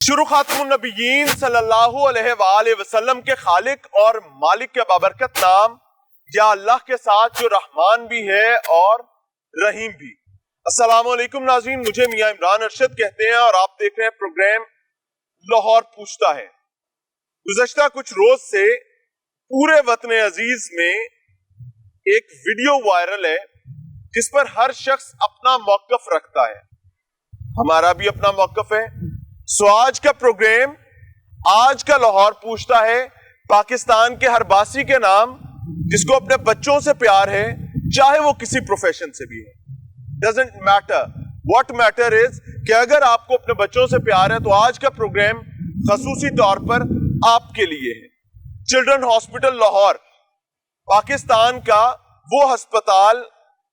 शुरू खातमुन नबीयीन सल्लल्लाहु अलैहि वआलैहि वसल्लम के खालिक और मालिक के बाबरकत नाम या अल्लाह के साथ जो रहमान भी है और रहीम भी। अस्सलामु अलैकुम नाज़रीन, मुझे मियां इमरान अरशद कहते हैं और आप देख रहे हैं प्रोग्राम लाहौर पूछता है। गुज़श्ता कुछ रोज से पूरे वतन अजीज में एक वीडियो वायरल है जिस पर हर शख्स अपना मौक़िफ़ रखता है, हमारा भी अपना मौक़िफ़ है। सो आज का प्रोग्राम, आज का लाहौर पूछता है, पाकिस्तान के हर बासी के नाम जिसको अपने बच्चों से प्यार है, चाहे वो किसी प्रोफेशन से भी है, doesn't matter. What matter is कि अगर आपको अपने बच्चों से प्यार है तो आज का प्रोग्राम खसूसी तौर पर आपके लिए है। चिल्ड्रन हॉस्पिटल लाहौर पाकिस्तान का वो अस्पताल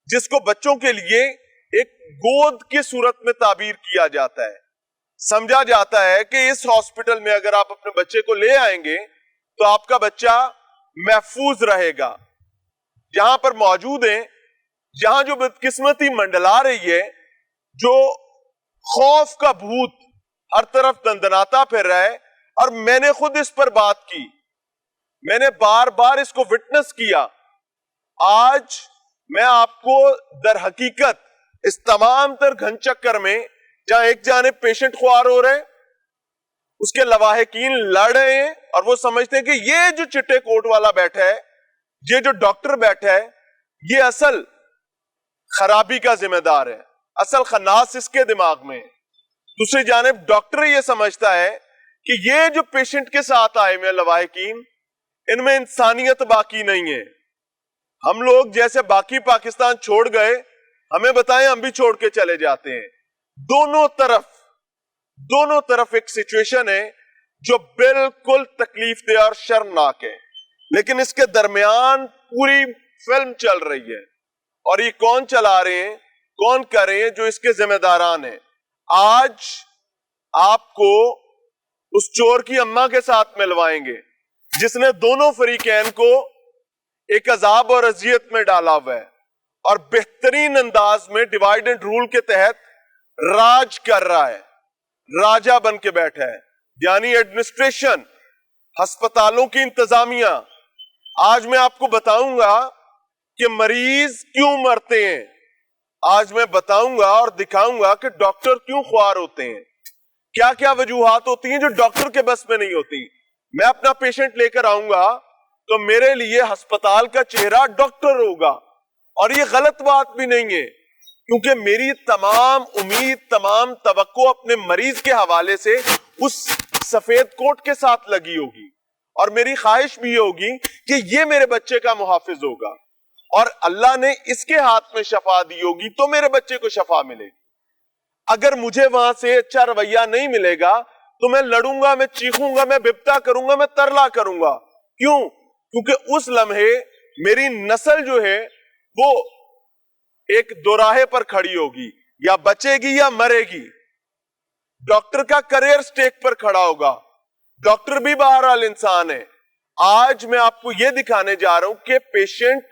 जिसको बच्चों के लिए एक गोद की सूरत में ताबीर किया जाता है। समझा जाता है कि इस हॉस्पिटल में अगर आप अपने बच्चे को ले आएंगे तो आपका बच्चा महफूज रहेगा। जहां पर मौजूद है, जहां जो बदकिस्मती मंडला रही है, जो खौफ का भूत हर तरफ दंदनाता फिर रहा है, और मैंने खुद इस पर बात की, मैंने बार बार इसको विटनेस किया। आज मैं आपको दर हकीकत इस तमाम तर घन चक्कर में, जहां एक जानिब पेशेंट ख्वार हो रहे हैं, उसके लवाहिकीन लड़ रहे हैं और वो समझते हैं कि ये जो चिट्टे कोट वाला बैठा है, ये जो डॉक्टर बैठा है, ये असल खराबी का जिम्मेदार है, असल खन्नास इसके दिमाग में है। दूसरी जानिब डॉक्टर ये समझता है कि ये जो पेशेंट के साथ आए हुए लवाहिकीन, इनमें इंसानियत बाकी नहीं है। हम लोग जैसे बाकी पाकिस्तान छोड़ गए, हमें बताएं हम भी छोड़ के चले जाते हैं। दोनों तरफ एक सिचुएशन है जो बिल्कुल तकलीफ दे और शर्मनाक है, लेकिन इसके दरमियान पूरी फिल्म चल रही है। और ये कौन चला रहे हैं, कौन कर रहे हैं, जो इसके जिम्मेदारान हैं। आज आपको उस चोर की अम्मा के साथ मिलवाएंगे जिसने दोनों फरीकैन को एक अजाब और अजियत में डाला हुआ है और बेहतरीन अंदाज में डिवाइड एंड रूल के तहत राज कर रहा है, राजा बन के बैठा है, यानी एडमिनिस्ट्रेशन, अस्पतालों की इंतजामिया। आज मैं आपको बताऊंगा कि मरीज क्यों मरते हैं, आज मैं बताऊंगा और दिखाऊंगा कि डॉक्टर क्यों ख्वार होते हैं, क्या क्या वजूहात होती हैं जो डॉक्टर के बस में नहीं होती। मैं अपना पेशेंट लेकर आऊंगा तो मेरे लिए अस्पताल का चेहरा डॉक्टर होगा, और ये गलत बात भी नहीं है, क्योंकि मेरी तमाम उम्मीद, तमाम तवक्को अपने मरीज के हवाले से उस सफेद कोट के साथ लगी होगी, और मेरी ख्वाहिश भी होगी कि ये मेरे बच्चे का मुहाफिज होगा, और अल्लाह ने इसके हाथ में शफा दी होगी तो मेरे बच्चे को शफा मिलेगी। अगर मुझे वहां से अच्छा रवैया नहीं मिलेगा तो मैं लड़ूंगा, मैं चीखूंगा, मैं बिपता करूंगा, मैं तरला करूंगा। क्यों? क्योंकि उस लम्हे मेरी नस्ल जो है वो एक दोराहे पर खड़ी होगी, या बचेगी या मरेगी। डॉक्टर का करियर स्टेक पर खड़ा होगा। डॉक्टर भी बहरहाल इंसान है। आज मैं आपको यह दिखाने जा रहा हूं कि पेशेंट,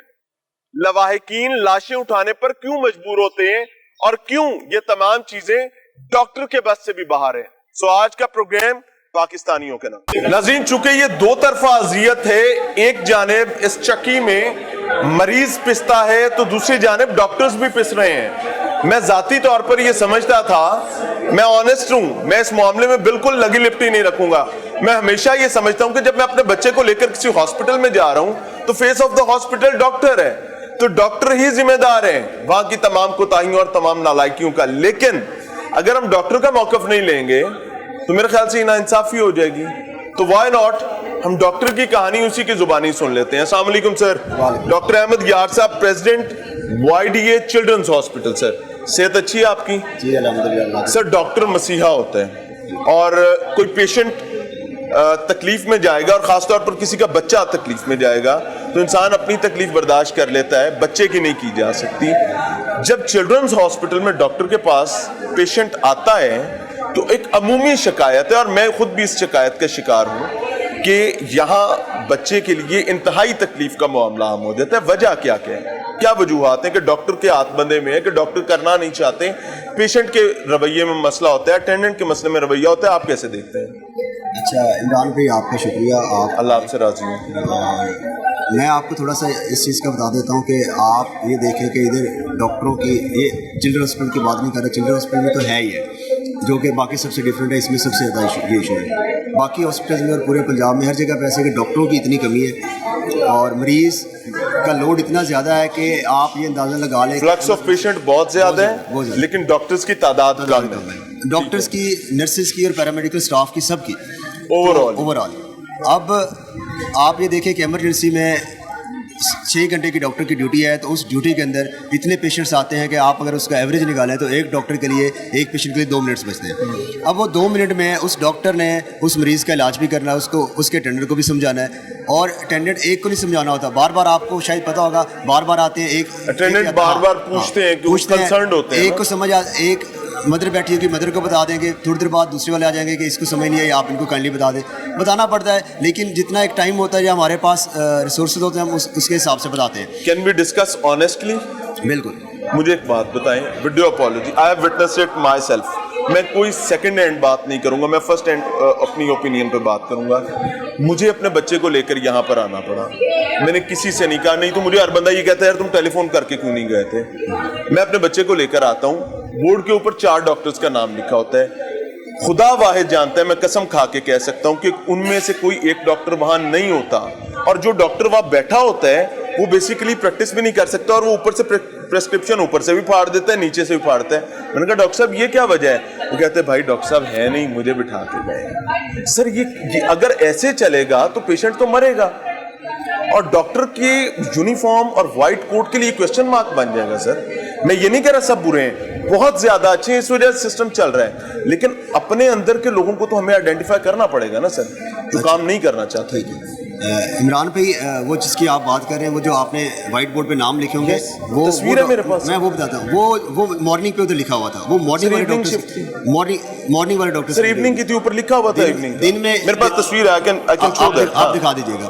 लवाहिकीन लाशें उठाने पर क्यों मजबूर होते हैं और क्यों ये तमाम चीजें डॉक्टर के बस से भी बाहर है। सो आज का प्रोग्राम पाकिस्तानियों के नाम। नाज़रीन, चूंकि ये दो तरफा अजियत है, एक जानिब इस चक्की में मरीज पिसता है तो दूसरी जानिब डॉक्टर्स भी पिस रहे हैं। मैं जाती तौर पर ये समझता था, मैं ऑनेस्ट हूं, मैं इस मामले में बिल्कुल लगी लिपटी नहीं रखूंगा। मैं हमेशा ये समझता हूं कि जब मैं अपने बच्चे को लेकर किसी हॉस्पिटल में जा रहा हूं तो face of the hospital doctor है, तो डॉक्टर ही जिम्मेदार है वहां की तमाम कोताहियों और तमाम नालायकियों का। लेकिन अगर हम डॉक्टर का मौक़िफ़ नहीं लेंगे तो मेरे ख्याल से नाइंसाफी हो जाएगी। तो व्हाई नॉट हम डॉक्टर की कहानी उसी की जुबानी सुन लेते हैं। अस्सलाम वालेकुम सर। डॉक्टर अहमद यार साहब, president YDA children's hospital. Sir, सेहत अच्छी है आपकी? जी अल्हम्दुलिल्लाह। सर, डॉक्टर मसीहा होता है, और कोई पेशेंट तकलीफ में जाएगा, और खासतौर पर किसी का बच्चा तकलीफ में जाएगा, तो इंसान अपनी तकलीफ बर्दाश्त कर लेता है, बच्चे की नहीं की जा सकती। जब चिल्ड्रंस हॉस्पिटल में डॉक्टर के पास पेशेंट आता है तो एक अमूमी शिकायत है, और मैं खुद भी इस शिकायत का शिकार हूं, کہ یہاں بچے کے لیے انتہائی تکلیف کا معاملہ عام ہو جاتا ہے. وجہ کیا ہے, کیا وجوہات ہیں کہ ڈاکٹر کے ہاتھ بندے میں ہے, کہ ڈاکٹر کرنا نہیں چاہتے, پیشنٹ کے رویے میں مسئلہ ہوتا ہے, اٹینڈنٹ کے مسئلے میں رویہ ہوتا ہے, آپ کیسے دیکھتے ہیں؟ اچھا عمران بھائی آپ کا شکریہ. آپ اللہ آپ سے راضی ہوں. میں آپ کو تھوڑا سا اس چیز کا بتا دیتا ہوں کہ آپ یہ دیکھیں کہ ادھر ڈاکٹروں کی, یہ چلڈرن ہاسپٹل کی بات نہیں کر رہا, چلڈرن ہاسپٹل میں تو ہے ہی ہے جو کہ باقی سب سے ڈفرینٹ ہے, اس میں سب سے زیادہ یہ ایشو ہے. باقی ہاسپٹلز میں اور پورے پنجاب میں ہر جگہ پہ ایسے کہ ڈاکٹروں کی اتنی کمی ہے اور مریض کا لوڈ اتنا زیادہ ہے کہ آپ یہ اندازہ لگا لیں فلکس آف پیشنٹ بہت زیادہ ہے, لیکن ڈاکٹرز کی تعداد کم ہے. ڈاکٹرز کی, نرسز کی اور پیرامیڈیکل اسٹاف کی, سب کی اوور آل. اب آپ یہ دیکھیں کہ ایمرجنسی میں 6 گھنٹے کی ڈاکٹر کی ڈیوٹی ہے, تو اس ڈیوٹی کے اندر اتنے پیشنٹس آتے ہیں کہ آپ اگر اس کا ایوریج نکالیں تو ایک ڈاکٹر کے لیے, ایک پیشنٹ کے لیے 2 منٹس بچتے ہیں. اب وہ 2 منٹ میں اس ڈاکٹر نے اس مریض کا علاج بھی کرنا ہے, اس کو, اس کے اٹینڈنٹ کو بھی سمجھانا ہے, اور اٹینڈنٹ ایک کو نہیں سمجھانا ہوتا, بار بار آپ کو شاید پتہ ہوگا, بار بار آتے ہیں, ایک اٹینڈنٹ بار بار پوچھتے ہیں, کنسرنڈ ہوتے ہیں, ایک کو سمجھ, ایک مدر بیٹھی ہوگی, مدر کو بتا دیں گے, تھوڑی دیر بعد دوسرے والے آ جائیں گے کہ اس کو سمجھ نہیں ہے, آپ ان کو کائنڈلی بتا دیں. بتانا پڑتا ہے, لیکن جتنا ایک ٹائم ہوتا ہے یا ہمارے پاس ریسورسز ہوتے ہیں ہم اس کے حساب سے بتاتے ہیں. Can we discuss honestly? بالکل. مجھے ایک بات بتائیں, video apology, I have witnessed it my self. میں کوئی سیکنڈ ہینڈ بات نہیں کروں گا, میں فرسٹ ہینڈ اپنی اوپینین پہ بات کروں گا. مجھے اپنے بچے کو لے کر یہاں پر آنا پڑا, میں نے کسی سے نہیں کہا, نہیں تو مجھے ہر بندہ یہ کہتا ہے یار تم ٹیلی فون کر کے کیوں نہیں گئے تھے. میں اپنے بچے کو لے کر آتا ہوں, بورڈ کے اوپر 4 ڈاکٹرز کا نام لکھا ہوتا ہے. خدا واحد جانتا ہے, میں قسم کھا کے کہہ سکتا ہوں کہ ان میں سے کوئی ایک ڈاکٹر وہاں نہیں ہوتا, اور جو ڈاکٹر وہاں بیٹھا ہوتا ہے وہ بیسیکلی پریکٹس بھی نہیں کر سکتا, اور وہ اوپر سے پریسکرپشن اوپر سے بھی پھاڑ دیتا ہے, نیچے سے بھی پھاڑتا ہے. میں نے کہا ڈاکٹر صاحب یہ کیا وجہ ہے؟ وہ کہتے ہیں بھائی ڈاکٹر صاحب ہے نہیں, مجھے بٹھا کے گئے. سر یہ اگر ایسے چلے گا تو پیشنٹ تو مرے گا, اور ڈاکٹر کی یونیفارم اور وائٹ کوٹ کے لیے کوسچن مارک بن جائے گا. سر میں یہ نہیں کہہ رہا سب برے ہیں, بہت زیادہ اچھے ہیں, اس وجہ سے سسٹم چل رہا ہے, لیکن اپنے اندر کے لوگوں کو تو ہمیں آئیڈینٹیفائی کرنا پڑے گا نا سر, جو کام نہیں کرنا چاہتے. عمران بھائی وہ جس کی آپ بات کر رہے ہیں, وہ جو آپ نے وائٹ بورڈ پہ نام لکھے ہوں گے, وہ تصویر ہے میرے پاس, میں وہ بتاتا ہوں, وہ مارننگ پہ ادھر لکھا ہوا تھا, وہ مارننگ والے ڈاکٹر, مارننگ والے ڈاکٹر سر ایوننگ کی تھی, اوپر لکھا ہوا تھا ایوننگ. دن میں میرے پاس تصویر ہے, آپ دکھا دیجیے گا.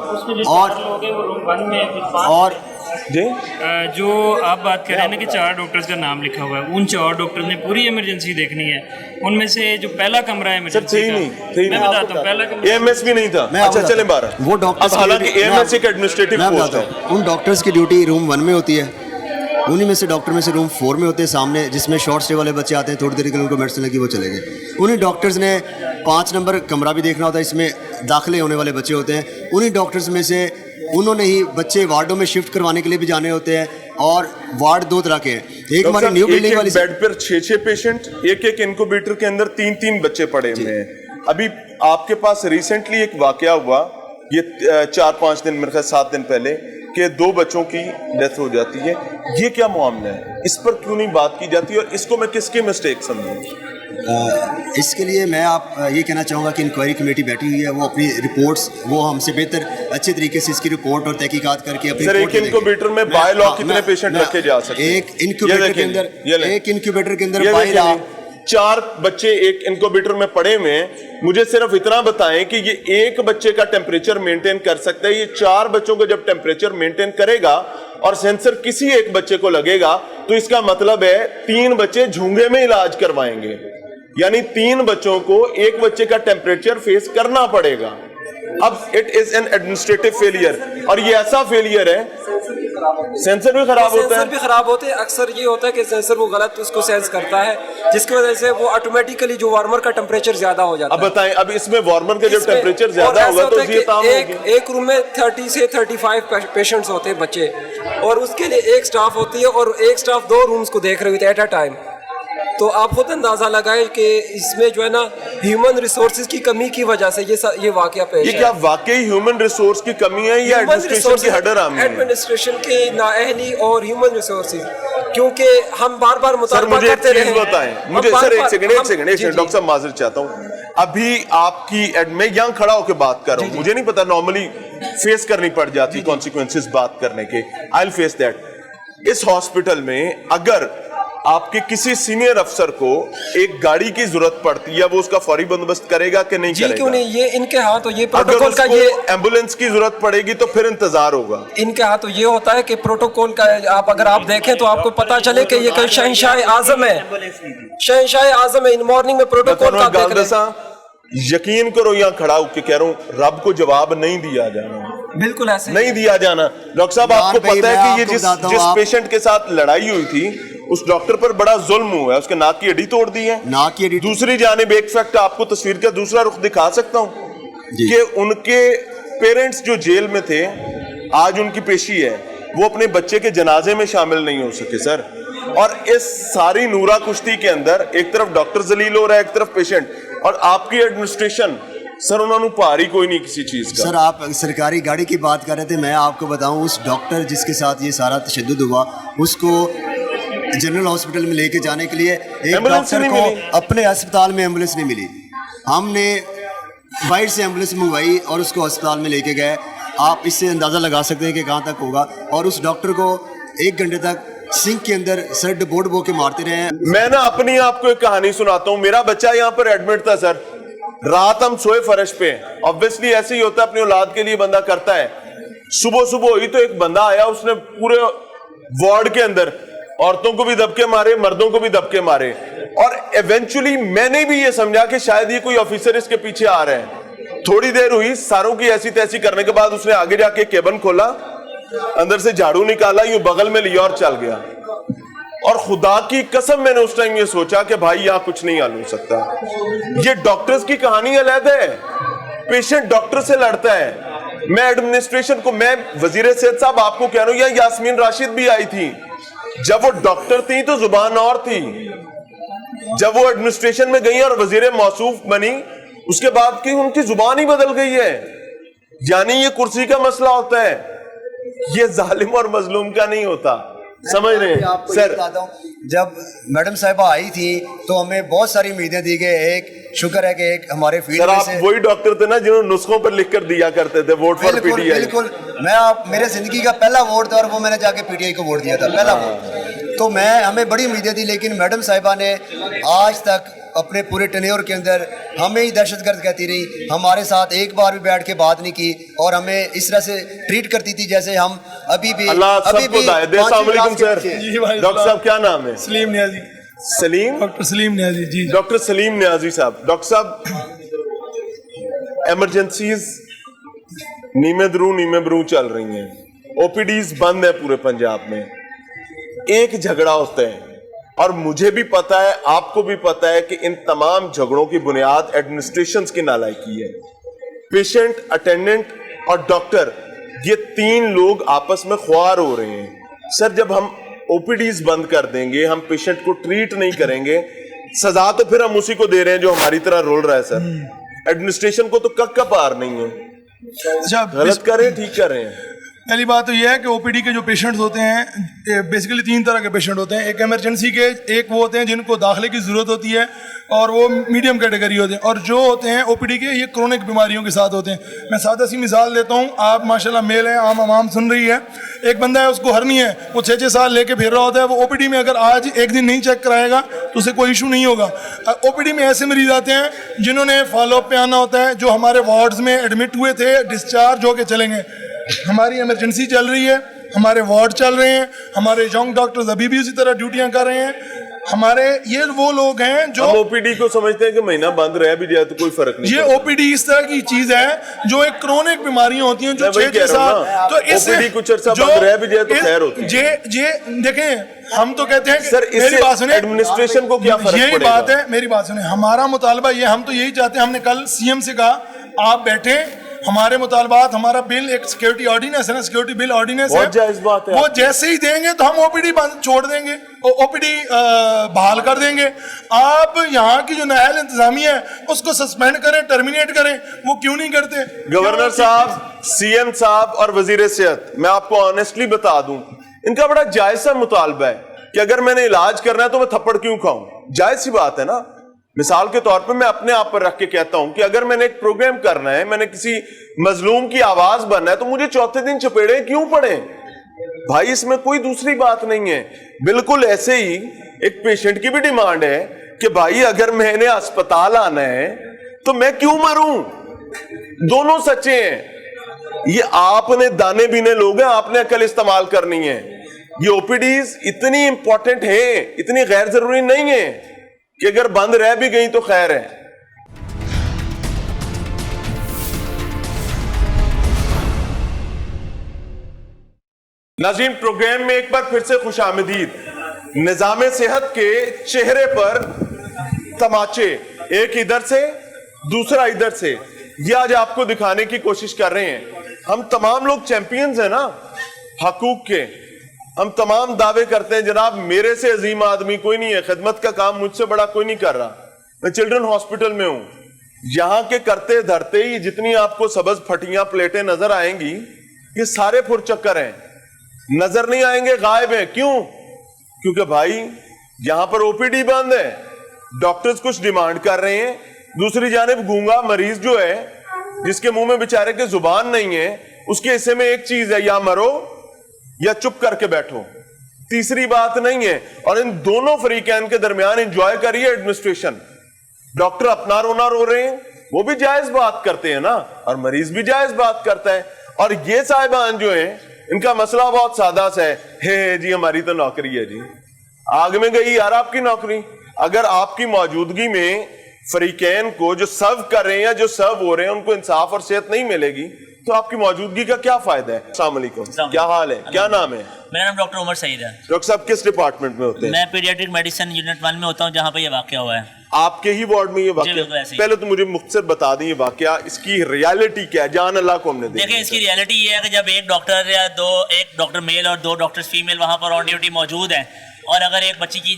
اور جی جو آپ بات کر رہے ہیں نا کہ 4 ڈاکٹرز کا نام لکھا ہوا ہے, ان 4 ڈاکٹر نے پوری ایمرجنسی دیکھنی ہے. ان میں سے جو پہلا کمرہ ہے ایمرجنسی کا, میں بتاتا ہوں, پہلا کمرہ ایم ایس بھی نہیں تھا. اچھا چلیں 12. وہ ڈاکٹر, حالانکہ ایم ایس ایک ایڈمنسٹریٹو پوسٹ ہے, ان ڈاکٹرز کی ڈیوٹی روم 1 میں ہوتی ہے, انہیں میں سے ڈاکٹر میں سے روم 4 میں ہوتے ہیں سامنے, جس میں شارٹ اسٹے والے بچے آتے ہیں, تھوڑی دیر کے لیے ان کو میڈیسن لگی وہ چلے گئے. انہیں ڈاکٹرز نے 5 نمبر کمرہ بھی دیکھنا ہوتا ہے, اس میں داخلے ہونے والے بچے ہوتے ہیں. انہیں ڈاکٹرز میں سے انہوں نے ہی بچے وارڈوں میں شفٹ کروانے کے لیے بھی جانے ہوتے ہیں, اور وارڈ 2 طرح کے ہیں. ایک ہماری نیو بلڈنگ والی بیڈ پر 6 پیشنٹ, ایک انکوبیٹر کے اندر 3 بچے پڑے ہوئے ہیں. ابھی آپ کے پاس ریسنٹلی ایک واقعہ ہوا, یہ 4-5 دن, میرے خیال 7 دن پہلے, کہ 2 بچوں کی ڈیتھ ہو جاتی ہے. یہ کیا معاملہ ہے, اس پر کیوں نہیں بات کی جاتی, اور اس کو میں کس کی مسٹیک سمجھوں؟ اس کے لیے میں آپ یہ کہنا چاہوں گا کہ انکوائری کمیٹی بیٹھی ہوئی ہے, وہ اپنی رپورٹس, وہ ہم سے بہتر اچھے طریقے سے اس کی رپورٹ اور تحقیقات کر کے اپنی سر ایک انکوبیٹر میں بائی لا کتنے پیشنٹ رکھے جا سکتے ہیں؟ ایک انکیوبیٹر کے اندر بائی لا 4 بچے ایک انکوبیٹر میں پڑے ہوئے ہیں. مجھے صرف اتنا بتائیں کہ یہ ایک بچے کا ٹیمپریچر مینٹین کر سکتا ہے, یہ 4 بچوں کا جب ٹیمپریچر مینٹین کرے گا اور سینسر کسی ایک بچے کو لگے گا, تو اس کا مطلب ہے 3 بچے جھونگے میں علاج کروائیں گے, یعنی 3 بچوں کو ایک بچے کا ٹیمپریچر فیس کرنا پڑے گا. اب it is an administrative failure, اور یہ ایسا فیلئر ہے, سینسر بھی خراب ہوتا ہے. اکثر یہ ہوتا ہے کہ سینسر وہ غلط اس کو سینس کرتا ہے, جس کی وجہ سے وہ آٹومیٹیکلی جو وارمر کا ٹیمپریچر زیادہ ہو جاتا ہے. اب بتائیں, اب اس میں وارمر کا جب ٹیمپریچر زیادہ ہوگا تو یہ کام ہوگی. ایک روم میں 30 سے 35 پیشنٹس ہوتے ہیں بچے, اور اس کے لیے ایک سٹاف ہوتی ہے, اور ایک سٹاف 2 رومز کو دیکھ رہی ہوتی ہے ایٹ اے ٹائم. تو آپ خود اندازہ لگائیں کہ اس میں جو ہے نا ہیومن ریسورسز کی کمی کی وجہ سے یہ واقعہ پیش ہے. یہ کیا واقعی ہیومن ریسورس کی کمی ہے یا ایڈمنسٹریشن کی ہڈر آمی ہے؟ ایڈمنسٹریشن کی نااہلی اور ہیومن ریسورسز, کیونکہ ہم بار بار مطالبہ کرتے رہے. سر مجھے ایک چیز بتائیں, مجھے سر ایک سیکنڈ ڈاکٹر صاحب معذرت چاہتا ہوں. ابھی آپ کی میں یہاں کھڑا ہو کے بات کر رہا ہوں, مجھے نہیں پتا نارملی فیس کرنی پڑ جاتی کانسیکوینسز بات کرنے کے, آئی ول فیس دیٹ. اس ہاسپٹل میں اگر آپ کے کسی سینئر افسر کو ایک گاڑی کی ضرورت پڑتی ہے, وہ اس کا فوری بندوبست کرے گا کہ نہیں جی کرے گا؟ کیوں نہیں, یہ ان کے ہاں تو یہ اگر پروٹوکول اس کا کو یہ ایمبولینس کی ضرورت پڑے گی تو پھر انتظار ہوگا. ان کے ہاں تو یہ ہوتا ہے کہ پروٹوکول کا آپ اگر آپ دیکھیں تو آپ کو پتا چلے کہ یہ کوئی شہنشاہ اعظم ہے, شہنشاہ اعظم ہے. ان مارننگ میں پروٹوکول کا دیکھ لیں. یقین کرو یہاں کھڑا ہو کے کہہ رہا ہوں, رب کو جواب نہیں دیا جانا, بالکل ایسے نہیں دیا جانا. ڈاکٹر صاحب آپ کو پتا ہے کہ یہ جس پیشنٹ کے ساتھ لڑائی ہوئی تھی اس ڈاکٹر پر بڑا ظلم ہوا ہے, اس کے ناک کی ہڈی توڑ دی ہے. ناک کی ہڈی. دوسری جانب ایک فیکٹ آپ کو تصویر کا دوسرا رخ دکھا سکتا ہوں کہ ان کے پیرنٹس جو جیل میں تھے, آج ان کی پیشی ہے, وہ اپنے بچے کے جنازے میں شامل نہیں ہو سکے سر. اور اس ساری نورا کشتی کے اندر ایک طرف ڈاکٹر ذلیل ہو رہا ہے, ایک طرف پیشنٹ, اور آپ کی ایڈمنسٹریشن سر انہوں نے پاری کوئی نہیں کسی چیز کا. سر آپ سرکاری گاڑی کی بات کر رہے تھے, میں آپ کو بتاؤں اس ڈاکٹر جس کے ساتھ یہ سارا تشدد ہوا اس کو جنرل ہاسپٹل میں لے کے جانے کے لیے ایک ڈاکٹر کو اپنے اسپتال میں ایمبولینس نہیں ملی. ہم نے باہر سے ایمبولینس منگوائی اور اس کو اسپتال میں لے کے گئے. آپ اس سے اندازہ لگا سکتے ہیں کہ کہاں تک ہوگا. اور اس ڈاکٹر کو 1 گھنٹے تک سنک کے اندر سر ڈبوٹ بو کے مارتے رہے ہیں. میں نا اپنی آپ کو ایک کہانی سناتا ہوں. میرا بچہ یہاں پر ایڈمٹ تھا سر, رات ہم سوئے فرش پہ, obviously ایسے ہی ہوتا ہے, اپنی اولاد کے لیے بندہ کرتا ہے. صبح ہوئی تو ایک بندہ آیا, اس نے پورے وارڈ کے اندر عورتوں کو بھی دبکے مارے, مردوں کو بھی دبکے مارے, اور ایونچولی میں نے بھی یہ سمجھا کہ شاید یہ کوئی آفیسر اس کے پیچھے آ رہے ہیں. تھوڑی دیر ہوئی, ساروں کی ایسی تیسی کرنے کے بعد اس نے آگے جا کے کیبن کھولا, اندر سے جھاڑو نکالا, یوں بغل میں لیا اور چل گیا. اور خدا کی قسم میں نے اس ٹائم یہ سوچا کہ بھائی یہاں کچھ نہیں حل ہو سکتا. یہ ڈاکٹرز کی کہانی علیحدہ ہے, پیشنٹ ڈاکٹر سے لڑتا ہے. میں ایڈمنسٹریشن کو, میں وزیر صحت صاحب آپ کو کہہ رہا ہوں, یا یاسمین راشد بھی آئی تھی, جب وہ ڈاکٹر تھی تو زبان اور تھی, جب وہ ایڈمنسٹریشن میں گئی اور وزیر موصوف بنی اس کے بعد کی ان کی زبان ہی بدل گئی ہے. یعنی یہ کرسی کا مسئلہ ہوتا ہے, یہ ظالم اور مظلوم کا نہیں ہوتا. سمجھ رہے ہیں سر؟ جب میڈم صاحبہ آئی تھی تو ہمیں بہت ساری امیدیں دی گئی. ایک شکر ہے کہ ایک ہمارے فیلڈ سر میں آپ سے وہی ڈاکٹر تھے نا جنہوں نے نسخوں پر لکھ کر دیا کرتے تھے vote for P T I. بالکل, میں میرے زندگی کا پہلا ووٹ تھا اور وہ میں نے جا کے پی ٹی آئی کو ووٹ دیا تھا, پہلا ووٹ. تو ہمیں بڑی امیدیں تھی, لیکن میڈم صاحبہ نے آج تک اپنے پورے ٹینیور کے اندر ہمیں ہی دہشت گرد کہتی رہی, ہمارے ساتھ ایک بار بھی بیٹھ کے بات نہیں کی, اور ہمیں اس طرح سے ٹریٹ کرتی تھی جیسے ہم ابھی بھی. اللہ سب کو ہدایت دے. السلام علیکم سر. ڈاکٹر صاحب کیا نام ہے؟ سلیم نیازی. سلیم, ڈاکٹر سلیم نیازی. جی ڈاکٹر سلیم نیازی صاحب. ڈاکٹر صاحب ایمرجنسیز نیمے درو چل رہی ہیں, او پی ڈیز بند ہے پورے پنجاب میں. ایک جھگڑا ہوتا ہے, اور مجھے بھی پتا ہے, آپ کو بھی پتا ہے کہ ان تمام جھگڑوں کی بنیاد ایڈمنسٹریشنز کی نالائکی ہے. پیشنٹ, اٹینڈنٹ اور ڈاکٹر, یہ 3 لوگ آپس میں خوار ہو رہے ہیں. سر جب ہم او پی ڈیز بند کر دیں گے, ہم پیشنٹ کو ٹریٹ نہیں کریں گے, سزا تو پھر ہم اسی کو دے رہے ہیں جو ہماری طرح رول رہا ہے. سر ایڈمنسٹریشن کو تو کک کا پار نہیں ہے, غلط کر رہے ہیں, ٹھیک کر رہے ہیں. پہلی بات تو یہ ہے کہ او پی ڈی کے جو پیشنٹس ہوتے ہیں بیسیکلی 3 طرح کے پیشنٹ ہوتے ہیں. ایک ایمرجنسی کے, ایک وہ ہوتے ہیں جن کو داخلے کی ضرورت ہوتی ہے اور وہ میڈیم کیٹیگری ہوتے ہیں, اور جو ہوتے ہیں او پی ڈی کے یہ کرونک بیماریوں کے ساتھ ہوتے ہیں. میں سادہ سی مثال دیتا ہوں, آپ ماشاءاللہ میل ہیں, عام سن رہی ہے, ایک بندہ ہے اس کو ہرنی ہے, وہ 6 سال لے کے پھر رہا ہوتا ہے, وہ او پی ڈی میں اگر آج ایک دن نہیں چیک کرائے گا تو اسے کوئی ایشو نہیں ہوگا. او پی ڈی میں ایسے مریض آتے ہیں جنہوں نے فالو اپ پہ آنا ہوتا ہے, جو ہمارے وارڈز میں ایڈمٹ ہوئے تھے, ڈسچارج ہو کے چلیں گے. ہماری ایمرجنسی چل رہی ہے, ہمارے وارڈ چل رہے ہیں, ہمارے ینگ ڈاکٹرز ابھی بھی اسی طرح ڈیوٹیاں کر رہے ہیں. ہمارے یہ وہ لوگ ہیں جو او پی ڈی کو سمجھتے ہیں کہ مہینہ بند رہ بھی جائے تو کوئی فرق نہیں. یہ او پی ڈی اس طرح کی چیز ہے جو ایک کرونک بیماریاں ہوتی ہیں جو 6 سال, تو اس سے کچھ عرصہ بند رہ بھی جائے تو خیر ہوتی ہے. دیکھیں ہم تو کہتے ہیں سر میری بات سنیں, ایڈمنسٹریشن کو کیا فرق پڑے گا؟ یہی بات ہے, میری بات سنیں, ہمارا مطالبہ یہ, ہم تو یہی چاہتے ہیں, ہم نے کل سی ایم سے کہا آپ بیٹھیں, ہمارے مطالبات, ہمارا بل ایک سیکورٹی آرڈیننس ہے نا, سیکورٹی بل آرڈیننس ہے, وہ جیسے ہی دیں گے تو ہم او پی ڈی بند چھوڑ دیں گے, او پی ڈی بحال کر دیں گے. آپ یہاں کی جو نااہل انتظامیہ ہے اس کو سسپینڈ کریں, ٹرمینیٹ کریں, وہ کیوں نہیں کرتے؟ گورنر صاحب, سی ایم صاحب اور وزیر صحت, میں آپ کو آنیسٹلی بتا دوں, ان کا بڑا جائز سا مطالبہ ہے کہ اگر میں نے علاج کرنا ہے تو میں تھپڑ کیوں کھاؤں. جائز سی بات ہے نا. مثال کے طور پہ میں اپنے آپ پر رکھ کے کہتا ہوں کہ اگر میں نے ایک پروگرام کرنا ہے, میں نے کسی مظلوم کی آواز بننا ہے, تو مجھے 4تھے دن چپیڑے کیوں پڑے؟ भाई इसमें कोई दूसरी बात नहीं है। बिल्कुल ऐसे ही एक पेशेंट की भी डिमांड है कि भाई अगर मैंने अस्पताल आना है तो मैं क्यों मरूं। दोनों सच्चे हैं। ये आपने दाने बीने लोग हैं, आपने अकल इस्तेमाल करनी है। ये ओपीडीज इतनी इंपॉर्टेंट है, इतनी गैर जरूरी नहीं है कि अगर बंद रह भी गई तो खैर है। नाज़रीन, प्रोग्राम में एक बार फिर से खुशामदीद। निजाम सेहत के चेहरे पर तमाचे, एक इधर से दूसरा इधर से, ये आज आपको दिखाने की कोशिश कर रहे हैं। हम तमाम लोग चैंपियंस हैं ना हकूक के। हम तमाम दावे करते हैं जनाब मेरे से अजीम आदमी कोई नहीं है, खिदमत का काम मुझसे बड़ा कोई नहीं कर रहा। मैं चिल्ड्रन हॉस्पिटल में हूं। यहां के करते धरते ही जितनी आपको सब्ज फटियां प्लेटें नजर आएंगी, ये सारे फुरचक्कर हैं, नजर नहीं आएंगे, गायब हैं। क्यों? क्योंकि भाई यहां पर ओपीडी बंद है, डॉक्टर्स कुछ डिमांड कर रहे हैं, दूसरी जानिब गूंगा मरीज जो है जिसके मुंह में बेचारे के जुबान नहीं है, उसके हिस्से में एक चीज है, या मरो या चुप करके बैठो, तीसरी बात नहीं है। और इन दोनों फरीकैन के दरमियान एंजॉय करिए एडमिनिस्ट्रेशन। डॉक्टर अपना रोना रो रहे हैं, वो भी जायज बात करते हैं ना, और मरीज भी जायज बात करता है। और ये साहिबान जो है इनका मसला बहुत सादा सा है, जी हमारी तो नौकरी है जी, आग में गई यार आपकी नौकरी। अगर आपकी मौजूदगी में फरीकैन को जो सर्व कर रहे हैं या जो सर्व हो रहे हैं उनको इंसाफ और सेहत नहीं मिलेगी तो आपकी मौजूदगी का क्या फायदा है। अस्सलाम वालेकुम, क्या हाल है, क्या नाम है? मेरा नाम डॉक्टर उमर सईद है। डॉक्टर साहब किस डिपार्टमेंट में होते हैं? मैं पीडियाट्रिक मेडिसिन यूनिट 1 में होता हूँ, जहाँ पे ये वाकया हुआ है। आपके ही वार्ड में ये वाकया? बिल्कुल ऐसे ही। पहले तो मुझे मुख्तसर बता दें ये वाकया, इसकी रियलिटी क्या है, जान अल्लाह को हमने देखी। देखिए, इसकी रियलिटी ये है कि जब एक डॉक्टर या एक डॉक्टर मेल और 2 डॉक्टर्स फीमेल वहाँ पर ऑन ड्यूटी मौजूद हैं, और अगर एक बच्ची की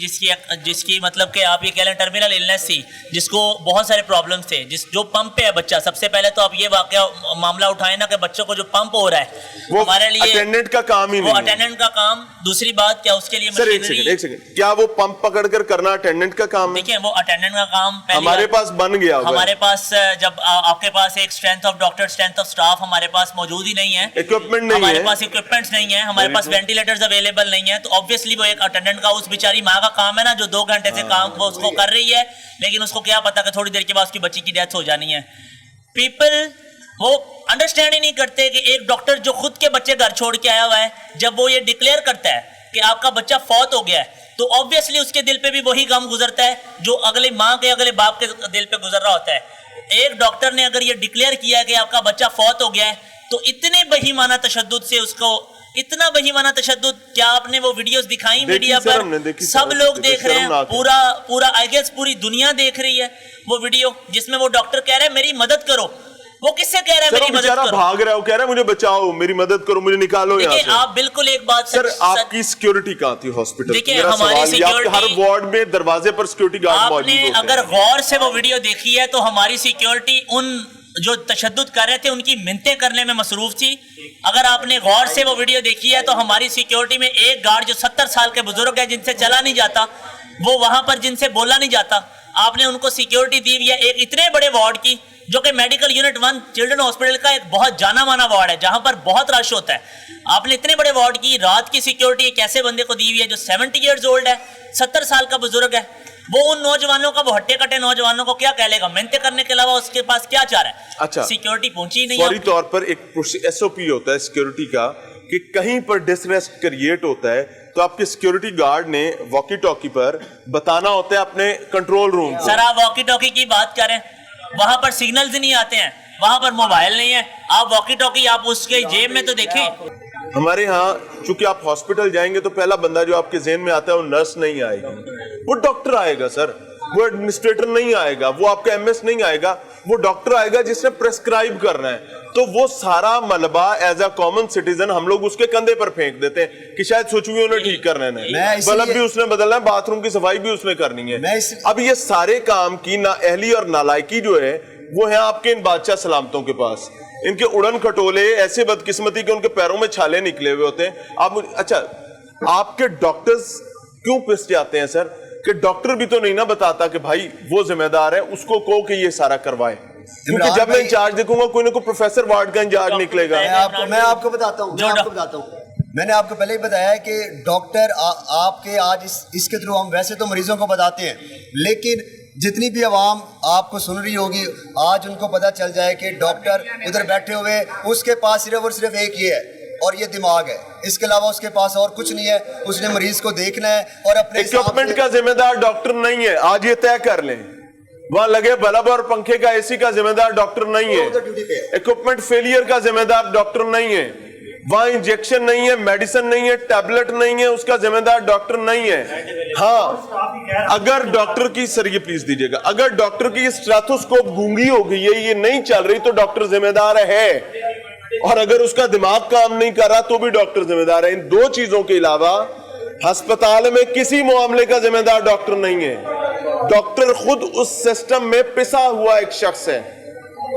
जिसकी मतलब कि आप ये कह लें टर्मिनल इलनेस थी, जिसको बहुत सारे प्रॉब्लम्स थे, जो पंप पे है बच्चा, सबसे पहले तो आप ये वाकया मामला उठाए ना कि बच्चों को जो पंप हो रहा है वो हमारे लिए अटेंडेंट का काम ही नहीं है। अटेंडेंट का काम। दूसरी बात क्या उसके लिए सर एक सेकंड, क्या वो पंप पकड़ कर करना अटेंडेंट का काम है? देखिए, वो अटेंडेंट का काम हमारे पास बन गया होगा। हमारे पास जब आपके पास एक strength of doctor, strength of staff हमारे पास मौजूद ही नहीं है, इक्विपमेंट नहीं है, हमारे पास इक्विपमेंट्स नहीं है, हमारे पास वेंटिलेटर्स अवेलेबल नहीं है, तो ऑब्वियसली वो एक अटेंडेंट का, उस बेचारी माँ का काम है ना, जो 2 घंटे से काम वो उसको कर रही है, लेकिन उसको क्या पता कि थोड़ी देर के बाद उसकी बच्ची की डेथ हो जानी है। पीपल वो अंडरस्टैंड ही नहीं करते कि एक डॉक्टर जो खुद के बच्चे घर छोड़ के आया हुआ है, जब वो ये डिक्लेयर करता है कि आपका बच्चा फौत हो गया है, तो ऑब्वियसली उसके दिल पे भी वही गम गुजरता है जो अगले माँ के, अगले बाप के दिल पे गुजर रहा होता है। एक डॉक्टर ने अगर ये डिक्लेयर किया कि आपका बच्चा फौत हो गया है, तो इतने बेईमाना तशद्दुद से उसको, इतना बेईमाना तशद्दुद, क्या आपने वो वीडियोस दिखाई मीडिया पर? सब लोग देख रहे हैं, पूरा आई गेस पूरी दुनिया देख रही है वो वीडियो, जिसमें वो डॉक्टर कह रहा है मेरी मदद करो। वो किससे कह रहा है मेरी मदद करो? भाग रहा है, वो कह रहा है मुझे बचाओ, मेरी मदद करो, मुझे निकालो यहाँ से। आप बिल्कुल एक बात सर, आपकी सिक्योरिटी कहाँ थी हॉस्पिटल? देखिए, हमारी सिक्योरिटी, हर वार्ड में दरवाजे पर सिक्योरिटी गार्ड मौजूद होते हैं। आपने अगर गौर से वो वीडियो देखी है तो हमारी सिक्योरिटी उन जो तशद्दुद कर रहे थे उनकी मिन्नतें करने में मसरूफ थी। अगर आपने गौर से वो वीडियो देखी है तो हमारी सिक्योरिटी में एक गार्ड जो 70 साल के बुजुर्ग है, जिनसे चला नहीं जाता, वो वहां पर जिनसे बोला नहीं जाता, आपने उनको सिक्योरिटी दी हुई है एक इतने बड़े वार्ड की, जो कि मेडिकल यूनिट 1 चिल्ड्रन हॉस्पिटल का एक बहुत जाना माना वार्ड है, जहां पर बहुत रश होता है। आपने इतने बड़े वार्ड की रात की सिक्योरिटी एक ऐसे बंदे को दी हुई है जो 70 ईयर्स ओल्ड है, 70 साल का बुजुर्ग है। वो उन नौजवानों का, वो हट्टे कट्टे नौजवानों को क्या कह लेगा? मेहनत करने के अलावा उसके पास क्या चाह रहा है? अच्छा, सिक्योरिटी पहुंची नहीं। फौरी तौर पर एक SOP होता है सिक्योरिटी का कि कहीं पर डिसरेस्ट क्रिएट होता है तो आपके सिक्योरिटी गार्ड ने वॉकी टॉकी पर बताना होता है अपने कंट्रोल रूम। सर, आप वॉकी टॉकी की बात करें, वहां पर सिग्नल्स नहीं आते हैं, वहां पर मोबाइल नहीं है, आप वॉकी टॉकी आप उसके जेब में तो देखें। हमारे यहाँ चूंकि आप हॉस्पिटल जाएंगे तो पहला बंदा जो आपके ज़हन में आता है वो नर्स नहीं आएगी, वो डॉक्टर आएगा सर, वो एडमिनिस्ट्रेटर नहीं आएगा, वो आपका MS नहीं आएगा, वो डॉक्टर आएगा जिसने प्रेस्क्राइब करना है। तो वो सारा मलबा एज अ कॉमन सिटीजन हम लोग उसके कंधे पर फेंक देते हैं कि शायद सोच भी उन्हें ठीक करना है, बल्ब भी उसने बदलना है, बाथरूम की सफाई भी उसने करनी है। अब ये सारे काम की नाअहली और नालायकी जो है वो है आपके इन बादशाह सलामतों के पास। इनके उड़न खटोले ऐसे बदकिस्मती के उनके पैरों में छाले निकले हुए होते हैं। आप अच्छा, आपके डॉक्टर्स क्यों पिस जाते हैं सर कि डॉक्टर भी तो नहीं ना बताता कि भाई वो जिम्मेदार है, उसको कहो कि ये सारा करवाए, क्योंकि जब मैं इंचार्ज देखूंगा कोई ना कोई प्रोफेसर वार्ड का इंचार्ज निकलेगा। मैं आपको बताता हूँ میں نے آپ کو پہلے ہی بتایا ہے کہ ڈاکٹر آپ کے آج اس کے تھرو ہم ویسے تو مریضوں کو بتاتے ہیں، لیکن جتنی بھی عوام آپ کو سن رہی ہوگی آج ان کو پتہ چل جائے کہ ڈاکٹر ادھر بیٹھے ہوئے اس کے پاس صرف اور صرف ایک یہ ہے اور یہ دماغ ہے، اس کے علاوہ اس کے پاس اور کچھ نہیں ہے. اس نے مریض کو دیکھنا ہے اور اپنے اکوپمنٹ کا ذمہ دار ڈاکٹر نہیں ہے، آج یہ طے کر لیں. وہاں لگے بلب اور پنکھے کا اے سی کا ذمہ دار ڈاکٹر نہیں ہے، اکوپمنٹ فیلئر کا ذمہ دار ڈاکٹر نہیں ہے، وہاں انجیکشن نہیں ہے، میڈیسن نہیں ہے، ٹیبلٹ نہیں ہے، اس کا ذمہ دار ڈاکٹر نہیں ہے. ہاں اگر ڈاکٹر کی سر یہ پلیز دیجیے گا، اگر ڈاکٹر کی اسٹیتھوسکوپ گونگی ہو گئی ہے، یہ نہیں چل رہی تو ڈاکٹر ذمہ دار ہے، اور اگر اس کا دماغ کام نہیں کر رہا تو بھی ڈاکٹر ذمہ دار ہے. ان دو چیزوں کے علاوہ ہسپتال میں کسی معاملے کا ذمہ دار ڈاکٹر نہیں ہے. ڈاکٹر خود اس سسٹم میں پسا ہوا ایک شخص ہے.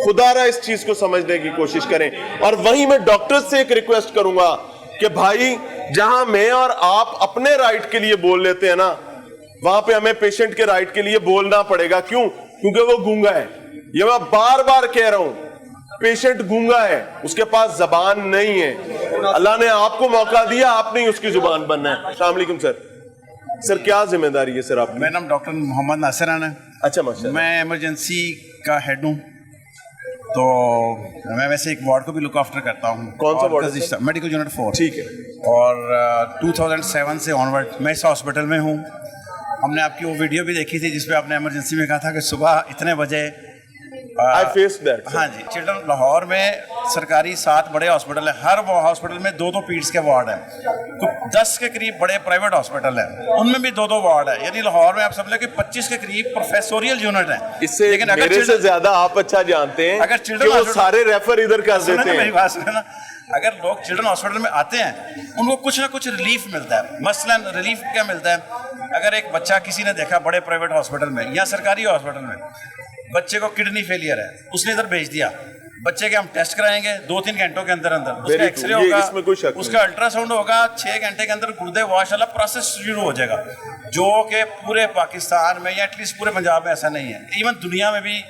خدا را اس چیز کو سمجھنے کی کوشش کریں. اور وہیں میں ڈاکٹر سے ایک ریکویسٹ کروں گا کہ بھائی جہاں میں اور آپ اپنے رائٹ کے لیے بول لیتے ہیں نا، وہاں پہ ہمیں پیشنٹ کے رائٹ کے لیے بولنا پڑے گا. کیوں؟ کیونکہ وہ گونگا ہے. یہ میں بار بار کہہ رہا ہوں، پیشنٹ گونگا ہے، اس کے پاس زبان نہیں ہے. اللہ نے آپ کو موقع دیا، آپ نے اس کی زبان بننا ہے. السلام علیکم سر. سر کیا ذمہ داری ہے سر آپ کی؟ میرا نام ڈاکٹر محمد ناصران ہے. اچھا ماشاء اللہ. میں ایمرجنسی کا ہیڈ ہوں، تو میں ویسے ایک وارڈ کو بھی لک آفٹر کرتا ہوں. کون سا وارڈ؟ Medical unit 4. ٹھیک ہے. اور 2007 سے آنورڈ میں اس ہاسپٹل میں ہوں. ہم نے آپ کی وہ ویڈیو بھی دیکھی تھی جس پہ آپ نے ایمرجنسی میں کہا تھا کہ صبح اتنے بجے I faced that. ہاں جی. چلڈرن لاہور میں سرکاری 7 بڑے ہاسپٹل ہیں، ہر وہ ہاسپٹل میں 2 پیڈس کے وارڈ ہیں. 10 کے قریب بڑے پرائیویٹ ہاسپٹل ہیں، ان میں بھی 2 وارڈ ہیں. یعنی لاہور میں آپ سمجھ لیں کہ 25 کے قریب پروفیسوریل یونٹ ہیں. اس سے میرے سے زیادہ آپ اچھا جانتے ہیں کہ وہ سارے ریفر ادھر کر دیتے ہیں. میری بات سنیں نا، اگر لوگ چلڈرن ہاسپٹل میں آتے ہیں ان کو کچھ نہ کچھ ریلیف ملتا ہے. مثلاً ریلیف کیا ملتا ہے؟ اگر ایک بچہ کسی نے دیکھا بڑے پرائیویٹ ہاسپٹل میں یا سرکاری ہاسپٹل میں، بچے کو کڈنی فیلئر ہے، اس نے ادھر بھیج دیا. بچے کے ہم ٹیسٹ کرائیں گے 2-3 گھنٹوں کے اندر اس کا ایکس رے ہوگا، اس کا الٹرا ساؤنڈ ہوگا، 6 گھنٹے کے اندر گردے واش والا پروسیس شروع ہو جائے گا، جو کہ پورے پاکستان میں یا ایٹ لیسٹ پورے پنجاب میں ایسا نہیں ہے. ایون دنیا میں بھی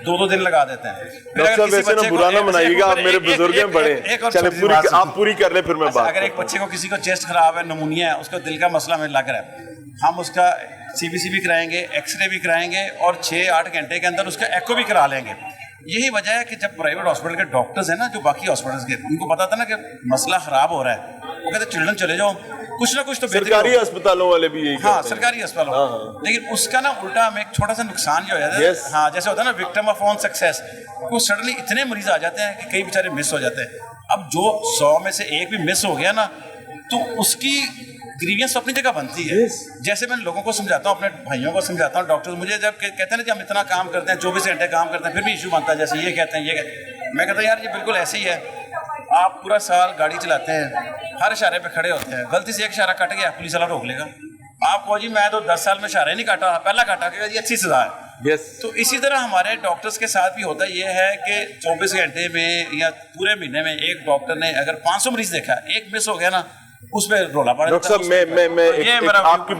2 دن لگا دیتے ہیں. ڈاکٹر صاحب ویسے نہ برا نہ منائیے گا، آپ میرے بزرگ ہیں بڑے. چلیں آپ پوری کر لیں پھر میں بات. اگر ایک بچے کو کسی کو چیسٹ خراب ہے، نمونیا ہے، اس کو دل کا مسئلہ میں لگ رہا ہے، ہم اس کا CBC بھی کرائیں گے، ایکس رے بھی کرائیں گے، اور 6-8 گھنٹے کے اندر اس کا ایکو بھی کرا لیں گے. یہی وجہ ہے کہ جب پرائیویٹ ہاسپٹل کے ڈاکٹرز ہیں نا، جو باقی ہاسپٹلس کے، ان کو پتا تھا نا کہ مسئلہ خراب ہو رہا ہے، وہ کہتے ہیں چلڈرن چلے جاؤ، کچھ نہ کچھ تو سرکاری اسپتالوں والے بھی یہی. ہاں سرکاری اسپتالوں. لیکن اس کا نا الٹا ہمیں ایک چھوٹا سا نقصان جو ہے، ہاں جیسے ہوتا ہے نا وکٹم آف اون سکسیس، وہ سڈنلی اتنے مریض آ جاتے ہیں کہ کئی بیچارے مس ہو جاتے ہیں. اب جو 100 میں سے 1 بھی مس ہو گیا نا، تو اس کی گریوینس اپنی جگہ بنتی ہے. جیسے میں لوگوں کو سمجھاتا ہوں، اپنے بھائیوں کو سمجھاتا ہوں، ڈاکٹر مجھے جب کہتے ہیں نا کہ ہم اتنا کام کرتے ہیں، 24 گھنٹے کام کرتے ہیں، پھر بھی ایشو بنتا ہے، جیسے یہ کہتے ہیں یہ میں کہتا ہوں یار یہ بالکل ایسے ہی ہے. آپ پورا سال گاڑی چلاتے ہیں، ہر اشارے پہ کھڑے ہوتے ہیں، غلطی سے ایک اشارہ کٹ گیا پولیس والا روک لے گا آپ کو. جی میں تو 10 سال میں اشارے نہیں کاٹا، پہلا کاٹا کہ یہ اچھی سزا ہے. تو اسی طرح ہمارے ڈاکٹرز کے ساتھ بھی ہوتا یہ ہے کہ 24 گھنٹے میں یا پورے مہینے میں ایک ڈاکٹر نے اگر 500 مریض دیکھا، 1 مس ہو گیا نا، اس پہ رولا پڑا. ڈاکٹر صاحب میں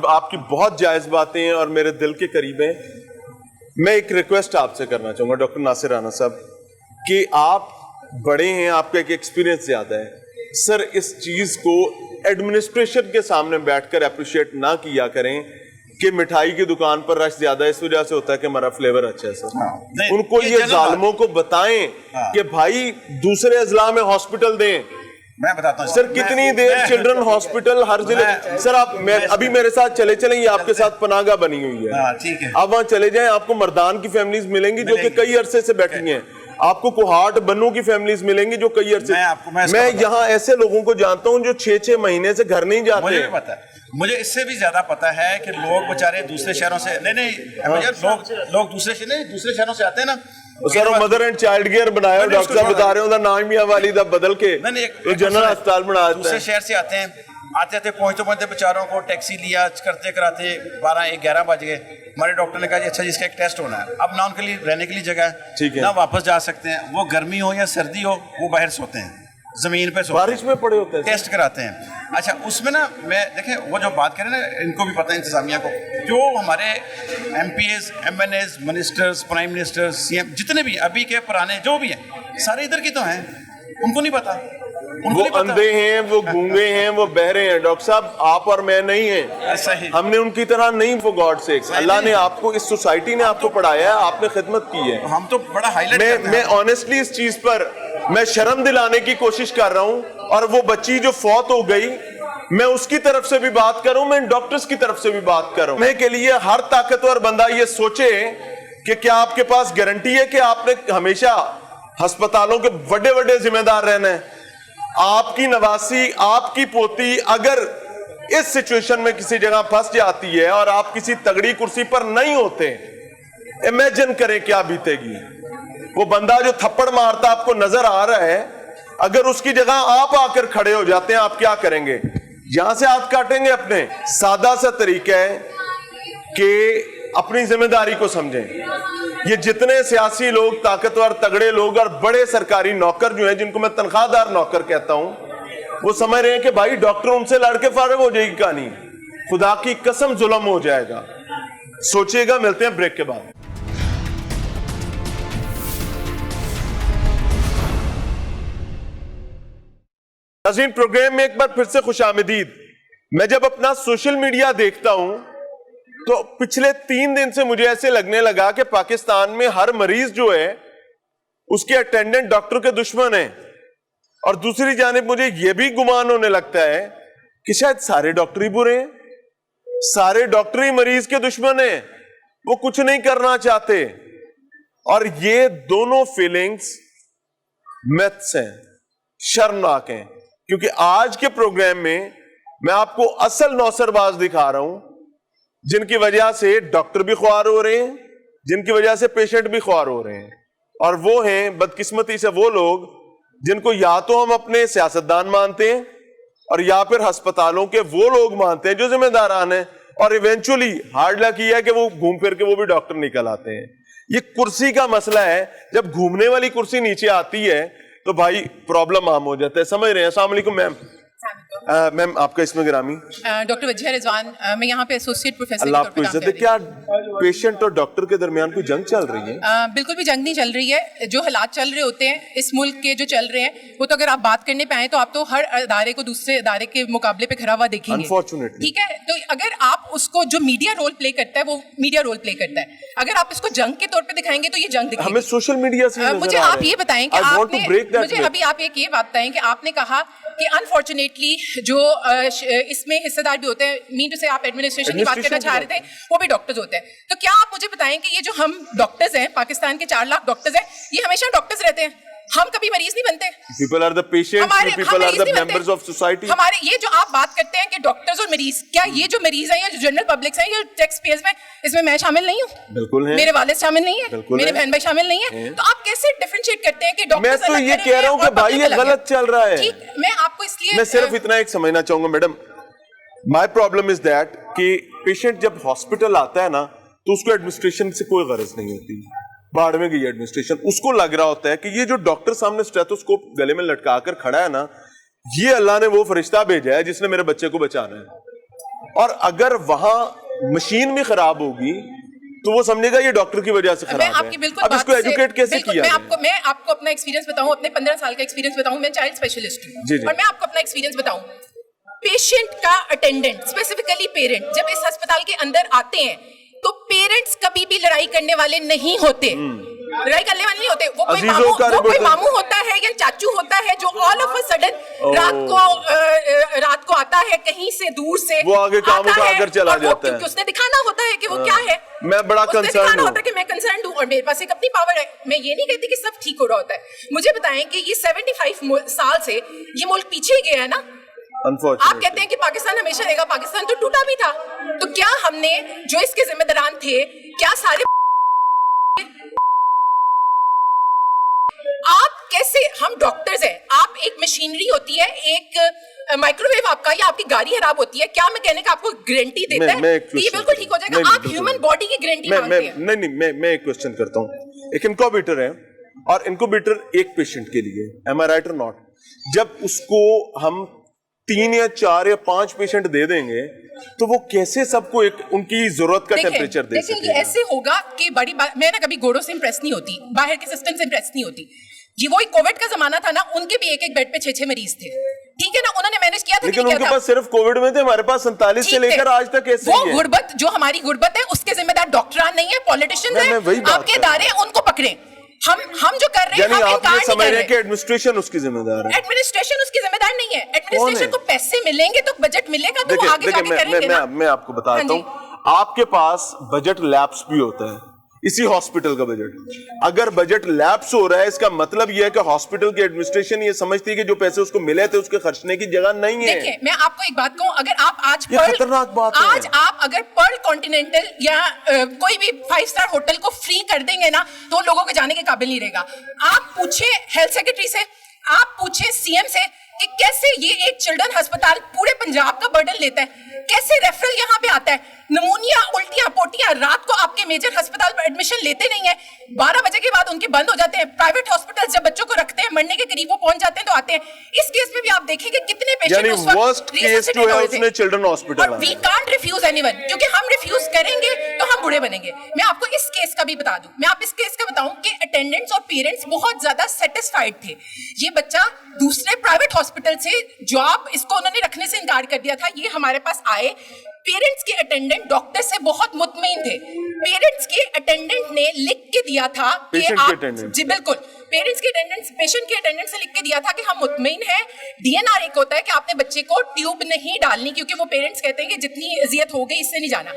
آپ کی بہت جائز باتیں ہیں اور میرے دل کے قریب ہیں. میں ایک ریکویسٹ آپ سے کرنا چاہوں گا ڈاکٹر ناصر رانا صاحب، کہ آپ بڑے ہیں، آپ کا ایک ایکسپیرینس زیادہ ہے سر. اس چیز کو ایڈمنسٹریشن کے سامنے بیٹھ کر اپریشیٹ نہ کیا کریں کہ مٹھائی کی دکان پر رش زیادہ اس وجہ سے ہوتا ہے کہ ہمارا فلیور اچھا ہے سر. ان کو یہ ظالموں کو بتائیں کہ بھائی دوسرے اضلاع میں ہاسپٹل دیں. میں بتاتا ہوں سر کتنی دیر چلڈرن ہاسپٹل ہر ضلع. سر آپ ابھی میرے ساتھ چلیں یہ آپ کے ساتھ پناہ گاہ بنی ہوئی ہے، آپ وہاں چلے جائیں، آپ کو مردان کی فیملیز ملیں گی جو کہ کئی عرصے سے بیٹھی ہیں، آپ کو کوہاٹ بنو کی فیملیز ملیں گی جو کئی عرصے. میں یہاں ایسے لوگوں کو جانتا ہوں جو 6 مہینے سے گھر نہیں جاتے. مجھے بھی پتا ہے، مجھے اس سے بھی زیادہ پتا ہے کہ لوگ بےچارے دوسرے شہروں سے لوگ دوسرے شہروں سے آتے ہیں نا. سر مدر اینڈ چائلڈ کیئر بنایا ڈاکٹر صاحب بتا رہے ہیں، نام میاں والی دا بدل کے جنرل ہسپتال بنا دیتے ہیں. دوسرے شہر سے آتے ہیں، آتے پہنچتے بیچاروں کو ٹیکسی لیا کرتے کراتے 12-11 بج گئے. ہمارے ڈاکٹر نے کہا جی اچھا جس کا ایک ٹیسٹ ہونا ہے. اب نہ ان کے لیے رہنے کے لیے جگہ ہے، نہ واپس جا سکتے ہیں. وہ گرمی ہو یا سردی ہو وہ باہر سوتے ہیں، زمین پہ سوتے ہیں، بارش میں پڑے ہوتے ہیں، ٹیسٹ کراتے ہیں. اچھا اس میں نا میں دیکھیں وہ جو بات کریں نا، ان کو بھی پتہ ہے انتظامیہ کو، جو ہمارے MPs MNAs ministers prime ministers CM جتنے بھی ابھی کے پرانے جو بھی ہیں سارے ادھر کی تو ہیں، ان کو نہیں پتا. वो अंधे हैं, वो गूंगे हैं, वो बहरे हैं। डॉक्टर साहब आप और मैं नहीं हैं, सही हमने उनकी तरह नहीं, फॉर गॉड सेक। अल्लाह ने आपको, इस सोसाइटी ने आपको पढ़ाया है, आपने खिदमत की है। हम तो बड़ा हाईलाइट मैं ऑनेस्टली इस चीज पर मैं शर्म दिलाने की कोशिश कर रहा हूं, और वो बच्ची जो फौत हो गई, मैं उसकी तरफ से भी बात कर रहा हूं, मैं डॉक्टर्स की तरफ से भी बात कर रहा हूं। मैं के लिए हर ताकतवर बंदा ये सोचे कि क्या आपके पास गारंटी है कि आपने हमेशा अस्पतालों के बड़े बड़े जिम्मेदार रहना है? आपकी नवासी, आपकी पोती अगर इस सिचुएशन में किसी जगह फंस जाती है और आप किसी तगड़ी कुर्सी पर नहीं होते, इमेजिन करें क्या बीतेगी। वो बंदा जो थप्पड़ मारता आपको नजर आ रहा है, अगर उसकी जगह आप आकर खड़े हो जाते हैं, आप क्या करेंगे? यहां से हाथ काटेंगे अपने? सादा सा तरीका है कि अपनी जिम्मेदारी को समझें। ये जितने सियासी लोग, ताकतवर तगड़े लोग और बड़े सरकारी नौकर जो हैं, जिनको मैं तनख्वाहदार नौकर कहता हूं, वो समझ रहे हैं कि भाई डॉक्टर उनसे लड़के फारिग हो जाएगी कहानी। खुदा की कसम जुल्म हो जाएगा। सोचिएगा। मिलते हैं ब्रेक के बाद। नाज़रीन, प्रोग्राम में एक बार फिर से खुशामदीद। मैं जब अपना सोशल मीडिया देखता हूं तो पिछले 3 दिन से मुझे ऐसे लगने लगा कि पाकिस्तान में हर मरीज जो है उसके अटेंडेंट डॉक्टर के दुश्मन है, और दूसरी जानिब मुझे यह भी गुमान होने लगता है कि शायद सारे डॉक्टर ही बुरे हैं, सारे डॉक्टर ही मरीज के दुश्मन हैं, वो कुछ नहीं करना चाहते। और ये दोनों फीलिंग्स मिथ्स हैं, शर्मनाक हैं। क्योंकि आज के प्रोग्राम में मैं आपको असल नौसरबाज दिखा रहा हूं, जिनकी वजह से डॉक्टर भी ख्वार हो रहे हैं, जिनकी वजह से पेशेंट भी ख्वार हो रहे हैं। और वो हैं बदकिस्मती से वो लोग जिनको या तो हम अपने सियासतदान मानते हैं और या फिर अस्पतालों के वो लोग मानते हैं जो जिम्मेदारान हैं, और इवेंचुअली हार्ड लक ये है कि वो घूम फिर के वो भी डॉक्टर निकल आते हैं। ये कुर्सी का मसला है, जब घूमने वाली कुर्सी नीचे आती है तो भाई प्रॉब्लम आम हो जाता है। समझ रहे हैं? अस्सलाम वालेकुम मैम। मैम आपका इसमें गिरामी? डॉक्टर वजिया रिजवान, मैं यहाँ पे एसोसिएट प्रोफेसर अल्लाह आपको इज्जत दे। क्या पेशेंट और डॉक्टर के दरमियान कोई जंग चल रही है? बिल्कुल भी जंग नहीं चल रही है। जो हालात चल रहे होते हैं इस मुल्क के, जो चल रहे हैं, वो तो अगर आप बात करने पे आए तो आप तो हर अदारे को दूसरे अदारे के मुकाबले पे खड़ा हुआ देखेंगे, अनफॉर्चुनेटली। ठीक है, तो अगर आप उसको, जो मीडिया रोल प्ले करता है वो मीडिया रोल प्ले करता है, अगर आप इसको जंग के तौर पे दिखाएंगे तो ये जंग दिखेगी। हमें सोशल मीडिया से मुझे आप ये बताएं कि आपने, मुझे अभी आप एक ये बात बताएं कि आपने कहा कि अनफॉर्चुनेटली जो इसमें हिस्सेदार भी होते हैं, मीन टू से आप एडमिनिस्ट्रेशन की बात करना चाह रहे थे, वो भी डॉक्टर्स होते हैं। तो क्या आप मुझे बताएं कि ये जो हम डॉक्टर्स हैं, पाकिस्तान के 4 लाख डॉक्टर्स हैं, ये हमेशा डॉक्टर्स रहते हैं? हम कभी मरीज नहीं बनते। People are the patients, people are the members of society. हमारे ये जो आप बात करते हैं कि डॉक्टर्स और मरीज, क्या ये जो मरीज हैं या जो जनरल पब्लिक हैं, ये टैक्स पेयर्स में, इसमें मैं शामिल नहीं हूँ? बिल्कुल है। मेरे वालिद शामिल नहीं है, मेरे बहन भाई शामिल नहीं है। तो आप कैसे डिफरेंशिएट करते हैं कि डॉक्टर्स? मैं तो ये कह रहा हूँ कि भाई ये गलत चल रहा है। ठीक, मैं आपको इसलिए, मैं सिर्फ इतना एक समझना चाहूंगा madam, my problem is that कि पेशेंट जब हॉस्पिटल आता है ना तो उसको एडमिनिस्ट्रेशन से कोई गरज नहीं होती। बाढ़ में गई एडमिनिस्ट्रेशन, उसको लग रहा होता है कि ये जो डॉक्टर सामने स्टेथोस्कोप गले में लटका कर खड़ा है ना, ये अल्लाह ने वो फरिश्ता भेजा है जिसने मेरे बच्चे को बचाना है। और अगर वहां मशीन भी खराब होगी तो वो समझेगा ये डॉक्टर की वजह से खराब है। अब इसको एजुकेट कैसे किया? मैं आपको अपना एक्सपीरियंस बताऊं, अपने 15 साल का एक्सपीरियंस बताऊं। मैं चाइल्ड स्पेशलिस्ट हूं और मैं आपको अपना एक्सपीरियंस बताऊं। पेशेंट का अटेंडेंट, स्पेसिफिकली पेरेंट, जब इस अस्पताल के अंदर आते हैं तो पेरेंट्स कभी भी लड़ाई करने वाले नहीं होते, लड़ाई करने वाले नहीं होते। वो कोई मामू होता है या चाचू होता है जो ऑल ऑफ अ सडन रात को आता है कहीं से दूर से, वो आगे काम उठाकर चला जाता है, क्योंकि उसने दिखाना होता है कि वो क्या है। मैं बड़ा कंसर्न हूं, होता है कि मैं कंसर्न हूं और मेरे पास एक अपनी पावर है। मैं ये नहीं कहती कि सब ठीक हो रहा होता है। मुझे बताएं कि ये 75 साल से ये मुल्क पीछे गया है ना। आप कहते हैं कि पाकिस्तान हमेशा रहेगा, पाकिस्तान तो टूटा भी था। तो क्या हमने जो इसके जिम्मेदारान थे, क्या सारे आप कैसे, हम डॉक्टर्स हैं, आप एक मशीनरी होती है, एक माइक्रोवेव आपका या आपकी गाड़ी खराब होती है, क्या मैकेनिक आपको गारंटी देता है कि ये बिल्कुल ठीक हो जाएगा? आप ह्यूमन बॉडी की गारंटी मांगते हैं। मैं एक क्वेश्चन करता हूँ। एक इनक्यूबेटर है और इनक्यूबेटर एक पेशेंट के लिए, एम आई राइट और नॉट? जब उसको हम 3 या 4 या 5 पेशेंट दे देंगे तो वो कैसे सबको एक उनकी जरूरत का टेम्परेचर दे सकेगा? ये ऐसे होगा कि बड़ी बात, मैं ना कभी घोड़ों से इंप्रेस नहीं होती, बाहर के सिस्टम से इंप्रेस नहीं होती। ये वही कोविड का जमाना था ना, उनके भी एक एक बेड पे 6-6 मरीज थे, ठीक है ना, उन्होंने मैनेज किया था। लेकिन उनके पास सिर्फ कोविड में थे, हमारे पास 47 से लेकर आज तक ऐसे ही है। वो गुर्बत, जो हमारी गुर्बत है, उसके जिम्मेदार डॉक्टरान नहीं है, पॉलिटिशियंस हैं, आपके इदारे हैं, उनको पकड़े। हम जो कर रहे हैं, हम इनकार नहीं कर रहे। एडमिनिस्ट्रेशन उसकी जिम्मेदार है। एडमिनिस्ट्रेशन उसकी जिम्मेदार नहीं है। एडमिनिस्ट्रेशन को पैसे मिलेंगे तो बजट मिलेगा तो वो आगे जाके करेंगे ना। मैं आपको बताता हूँ, आपके पास बजट लैप्स भी होता है, इसी हॉस्पिटल का बजट। अगर बजट लैप्स हो रहा है, इसका मतलब यह है कि हॉस्पिटल की एडमिनिस्ट्रेशन ये समझती है कि जो पैसे उसको मिले थे उसके खर्चने की जगह नहीं है। देखिए, मैं आपको एक बात कहूं, अगर आप आज खतरनाक बात है। आज आप अगर पर्ल कॉन्टिनेंटल या कोई भी 5 स्टार होटल को फ्री कर देंगे ना, तो लोगों के जाने के काबिल नहीं रहेगा। आप पूछे हेल्थ सेक्रेटरी से, आप पूछे सीएम से कि कैसे ये एक चिल्ड्रन अस्पताल पूरे पंजाब का बर्डन लेता है, कैसे रेफरल यहाँ पे आता है, नमूनिया, उल्टियां, पोटियां, रात को आपके मेजर अस्पताल पर एडमिशन लेते नहीं है, 12 बजे के बाद उनके बंद हो जाते हैं। प्राइवेट हॉस्पिटल जब बच्चों को रखते हैं, मरने के करीब वो पहुंच जाते हैं तो आते हैं। इस केस में भी आप देखेंगे कितने पेशेंट उस वक्त वर्स्ट केस जो है उसमें चिल्ड्रन हॉस्पिटल और वी कांट रिफ्यूज एनीवन, क्योंकि हम रिफ्यूज करेंगे तो हम बुरे बनेंगे। मैं आपको इस केस का भी बता दूं, मैं आप इस केस का बताऊं कि अटेंडेंट्स और पेरेंट्स बहुत ज्यादा सेटिस्फाइड थे। ये बच्चा दूसरे प्राइवेट हॉस्पिटल से जॉब, इसको उन्होंने रखने से इनकार कर दिया था, ये हमारे पास आए। पेरेंट्स के अटेंडेंट डॉक्टर से बहुत मुतमईन थे। पेरेंट्स के अटेंडेंट ने लिख के दिया था कि आप, जी बिल्कुल, पेरेंट्स के अटेंडेंट, पेशेंट के अटेंडेंट से लिख के दिया था कि हम मुतमईन हैं। डीएनआर एक होता है कि आपने बच्चे को ट्यूब नहीं डालनी, क्योंकि वो पेरेंट्स कहते हैं कि जितनी अजियत हो गई इससे नहीं जाना।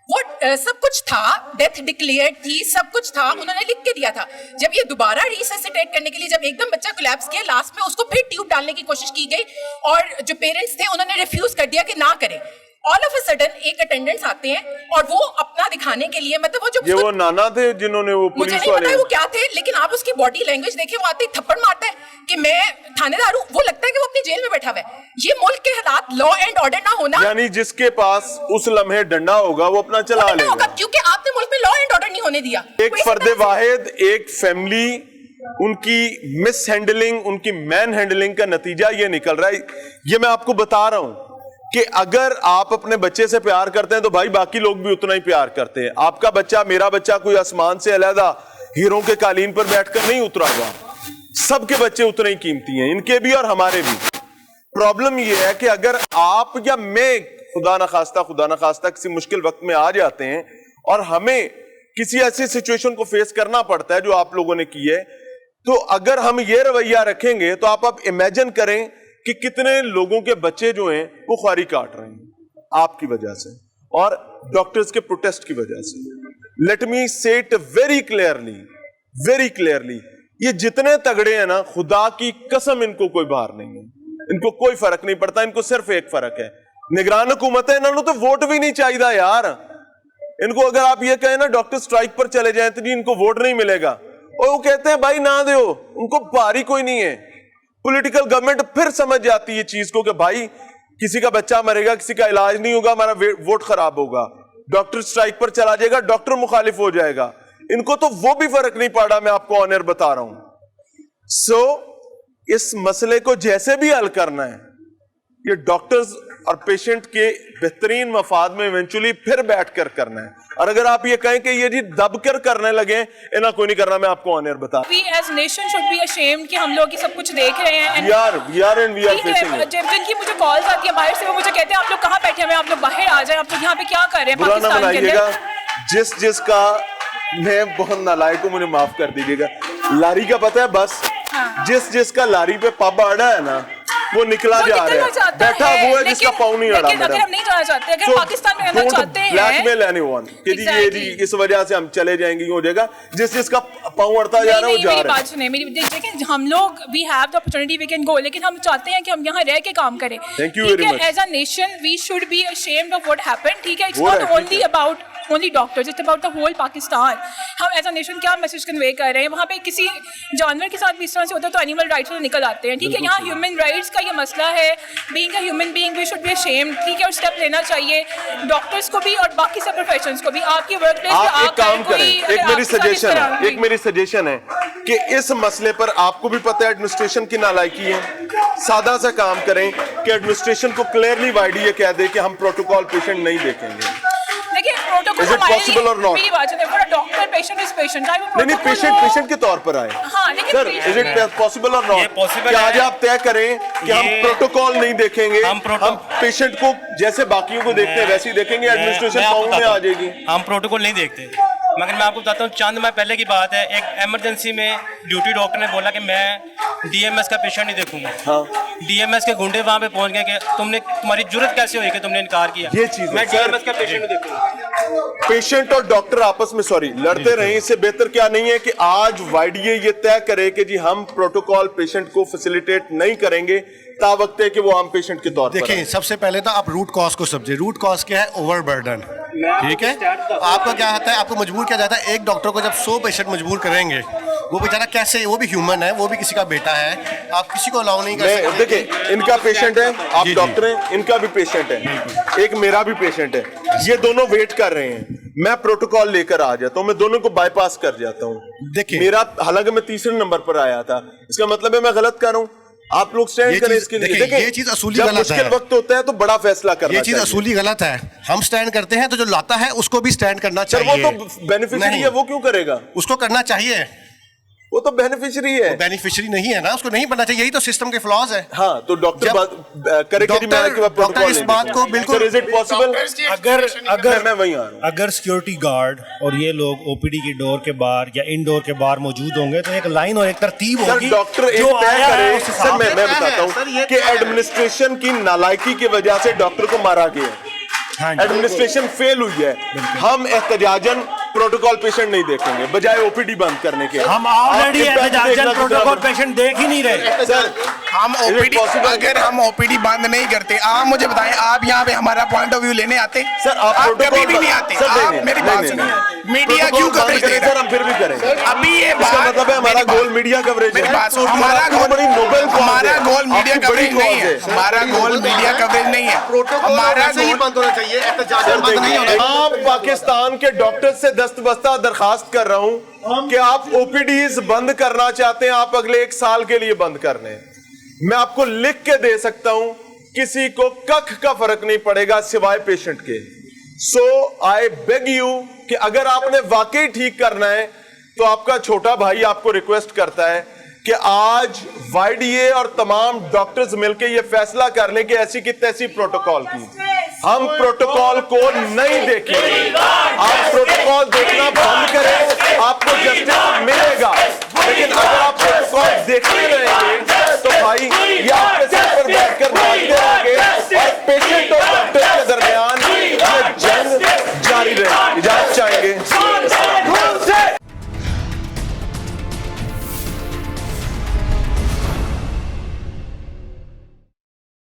वो सब कुछ था, डेथ डिक्लेयर थी, सब कुछ था, उन्होंने लिख के दिया था। जब ये दोबारा रिससिटेट करने के लिए, जब एकदम बच्चा कोलैप्स किया, लास्ट में उसको फिर ट्यूब डालने की कोशिश की गई और जो पेरेंट्स थे उन्होंने रिफ्यूज कर दिया कि ना करें। ऑल ऑफ अ सडन एक अटेंडेंट्स आते हैं और वो अपना दिखाने के लिए, मतलब वो जो, ये वो नाना थे जिन्होंने वो पुलिस मुझे नहीं पता वो क्या थे, लेकिन आप उसकी बॉडी लैंग्वेज देखिए, वो आते ही थप्पड़ मारता है कि मैं थानेदार हूं, वो लगता है कि वो अपनी जेल में बैठा हुआ है। ये मुल्क के हालात, लॉ एंड ऑर्डर ना होना, यानी जिसके पास उस लम्हे डंडा होगा वो अपना चला लेगा, क्योंकि आपने मुल्क में लॉ एंड ऑर्डर नहीं होने दिया। एक फर्दे वाहिद, एक फैमिली, उनकी मिस हैंडलिंग, उनकी मैन हैंडलिंग का नतीजा ये निकल रहा है। ये मैं आपको बता रहा हूं कि अगर आप अपने बच्चे से प्यार करते हैं तो भाई बाकी लोग भी उतना ही प्यार करते हैं। आपका बच्चा, मेरा बच्चा कोई आसमान से अलहदा हीरों के कालीन पर बैठकर नहीं उतरा हुआ। सबके बच्चे उतने ही कीमती हैं, इनके भी और हमारे भी। प्रॉब्लम यह है कि अगर आप या मैं खुदा न खास्ता किसी मुश्किल वक्त में आ जाते हैं और हमें किसी ऐसी सिचुएशन को फेस करना पड़ता है जो आप लोगों ने की है, तो अगर हम ये रवैया रखेंगे तो आप इमेजिन करें कि कितने लोगों के बच्चे जो हैं वो ख्वारी काट रहे हैं आपकी वजह से और डॉक्टर्स के प्रोटेस्ट की वजह से। लेट मी से इट वेरी क्लियरली, ये जितने तगड़े हैं ना, खुदा की कसम इनको कोई बाहर नहीं है, इनको कोई फर्क नहीं पड़ता। इनको सिर्फ एक फर्क है, निगरान हुकूमत है, इन्होंने तो वोट भी नहीं चाहिए यार। इनको अगर आप ये कहें ना डॉक्टर स्ट्राइक पर चले जाएं तो इनको वोट नहीं मिलेगा, और वो कहते हैं भाई ना दो, उनको भारी कोई नहीं है। पॉलिटिकल गवर्नमेंट फिर समझ जाती है चीज को कि भाई किसी का बच्चा मरेगा, किसी का इलाज नहीं होगा, हमारा वोट खराब होगा, डॉक्टर स्ट्राइक पर चला जाएगा, डॉक्टर मुखालिफ हो जाएगा। इनको तो वो भी फर्क नहीं पड़ा, मैं आपको ऑनर बता रहा हूं। सो इस मसले को जैसे भी हल करना है, ये डॉक्टर्स और पेशेंट के बेहतरीन मफाद में इवेंचुअली फिर बैठकर करना है। और अगर आप ये कहें कि ये जी दबकर करने लगे, इतना कोई नहीं करना, मैं आपको ऑनर बता। We as nation should be ashamed कि हम लोग ये सब कुछ देख रहे हैं। We are facing it। जिनकी मुझे कॉल्स आती है बाहर से, वो मुझे कहते हैं आप लोग कहाँ बैठे हैं, आप लोग बाहर आ जाए, आप लोग यहाँ पे क्या कर रहे हैं पाकिस्तान के अंदर। जिसका मैं बहुत नालायक हूँ, मुझे माफ कर दीजिएगा, लारी का पता है बस, जिसका लारी पे पब अड़ा है ना, वो निकला जा रहा है, बैठा वो है जिसका पाँव नहीं अड़ा। अगर हम नहीं जाना चाहते, अगर पाकिस्तान में रहना चाहते हैं, ब्लैकमेल एनीवन कि ये जी इस वजह से हम चले जाएंगे, हो जाएगा। जिसका पाँव अड़ता जा रहा है वो जा रहा है। मेरी बात सुने, मेरी देखिए, हम लोग we have the opportunity, we can go, लेकिन हम चाहते हैं कि हम यहाँ रह के काम करें। Thank you very much. As a nation we should be ashamed of what happened, ठीक है। It's not only about only doctors, it's about the whole Pakistan. हम एज अ नेशन क्या मैसेज कन्वे कर रहे हैं? वहाँ पे किसी जानवर के साथ भी इस तरह से होता है तो एनिमल राइट्स में निकल आते हैं, ठीक है। यहाँ ह्यूमन राइट्स का ये मसला है, being a human being we should be ashamed, ठीक है। और स्टेप लेना चाहिए डॉक्टर्स को भी और बाकी सब प्रोफेशंस को भी। आपकी वर्क प्लेस पे एक काम करें, एक मेरी सजेशन है कि इस मसले पर आपको भी पता है एडमिनिस्ट्रेशन की नालायकी है, सादा सा काम करें कि एडमिनिस्ट्रेशन को क्लियरली वाइड ये कह दे कि हम प्रोटोकॉल पेशेंट नहीं देखेंगे। देखिए protocol Is it possible or not? मेरी बात है, for a doctor patient is patient, चाहे वो नहीं protocol हो। पेशेंट के तौर पर आए हाँ, लेकिन सर, इज इट पॉसिबल और नॉट possible कि आज है। आप तय करें कि हम ये- प्रोटोकॉल नहीं देखेंगे, हम पेशेंट को जैसे बाकियों को देखते हैं वैसे ही देखेंगे, एडमिनिस्ट्रेशन पाउंड में आ जाएगी। हम प्रोटोकॉल नहीं देखते, मगर मैं आपको बताता हूँ, चंद माह पहले की बात है, एक इमरजेंसी में ड्यूटी डॉक्टर ने बोला कि मैं डीएमएस का पेशेंट नहीं देखूंगा। हाँ। डीएमएस के गुंडे वहाँ पे पहुँच गए कि तुम्हारी जरूरत कैसे हुई कि तुमने इनकार किया। ये चीज़ है, मैं सर। डीएमएस का पेशेंट नहीं देखूंगा। पेशेंट और डॉक्टर आपस में लड़ते रहे, इससे बेहतर क्या नहीं है कि आज वाईडीए ये तय करे कि जी हम प्रोटोकॉल पेशेंट को फैसिलिटेट नहीं करेंगे ता वक्त है कि वो आम पेशेंट के तौर पर देखिए, सबसे पहले तो आप रूट कॉज को समझे। रूट कॉज क्या है? ओवरबर्डन। ठीक है, आपका क्या होता है, आपको मजबूर किया जाता है। एक डॉक्टर को जब 100 पेशेंट मजबूर करेंगे, वो बेचारा कैसे, वो भी ह्यूमन है, वो भी किसी का बेटा है, आप किसी को अलाउ नहीं कर सकते। देखिए, इनका पेशेंट है, आप डॉक्टर हैं, इनका भी पेशेंट है, एक मेरा भी पेशेंट है, ये दोनों वेट कर रहे हैं, मैं प्रोटोकॉल लेकर आ जाता हूँ, मैं दोनों को बाईपास कर जाता हूँ। देखिए, मेरा हालांकि मैं तीसरे नंबर पर आया था, इसका मतलब है मैं गलत कर रहा हूँ। आप लोग स्टैंड करें इसके लिए। देखिए, ये चीज असूली जब गलत मुश्किल है। वक्त होता है तो बड़ा फैसला करना ये चीज असूली गलत है। हम स्टैंड करते हैं तो जो लाता है उसको भी स्टैंड करना चाहिए। वो तो बेनिफिशियरी है, वो क्यों करेगा? उसको करना चाहिए, वो तो बेनिफिशियरी है। बेनिफिशियरी नहीं है ना, उसको नहीं बनना चाहिए। यही तो सिस्टम के फ्लॉज है। हाँ, तो डॉक्टर डॉक्टर इस बात को बिल्कुल, इज इट पॉसिबल? अगर मैं वहीं आ रहा हूँ। अगर सिक्योरिटी गार्ड और ये लोग ओपीडी की डोर के बाहर या इंडोर के बाहर मौजूद होंगे तो एक लाइन और एक तरतीब होगी। डॉक्टर एक तय करे। सर, मैं बताता हूँ कि एडमिनिस्ट्रेशन की नालायकी की वजह से डॉक्टर को मारा गया, एडमिनिस्ट्रेशन फेल हुई है। हम एहतजाजन प्रोटोकॉल पेशेंट नहीं देखेंगे, बजाय ओपीडी बंद करने के। हम ऑलरेडी एहतजाजन प्रोटोकॉल पेशेंट देख ही नहीं रहे। सर, हम ओपीडी, अगर हम ओपीडी बंद नहीं करते, आप मुझे बताएं, आप यहाँ पे हमारा पॉइंट ऑफ व्यू लेने आते? सर, आप कभी भी नहीं आते। आप मेरी बात सुनिए, मीडिया क्यों कवरेज दे रहा है? हम फिर भी करें। अभी ये इसका मतलब है हमारा गोल मीडिया कवरेज है। हमारा गोल मीडिया कवरेज नहीं है। हमारा गोल मीडिया कवरेज नहीं है। हमारा गोल बंद होना चाहिए, आम पाकिस्तान के डॉक्टर से दस्तबस्ता दरखास्त कर रहा हूं कि आप ओपीडीज बंद करना चाहते हैं, आप अगले 1 साल के लिए बंद करने। मैं आपको लिख के दे सकता हूं, किसी को कख का फर्क नहीं पड़ेगा सिवाय पेशेंट के। सो आई बेग यू कि अगर आपने वाकई ठीक करना है तो आपका छोटा भाई आपको रिक्वेस्ट करता है कि आज वाईडीए और तमाम डॉक्टर्स मिलकर यह फैसला कर लें कि ऐसी की तैसी प्रोटोकॉल की। हम प्रोटोकॉल को नहीं देखेंगे। आप प्रोटोकॉल देखना बंद करें, आप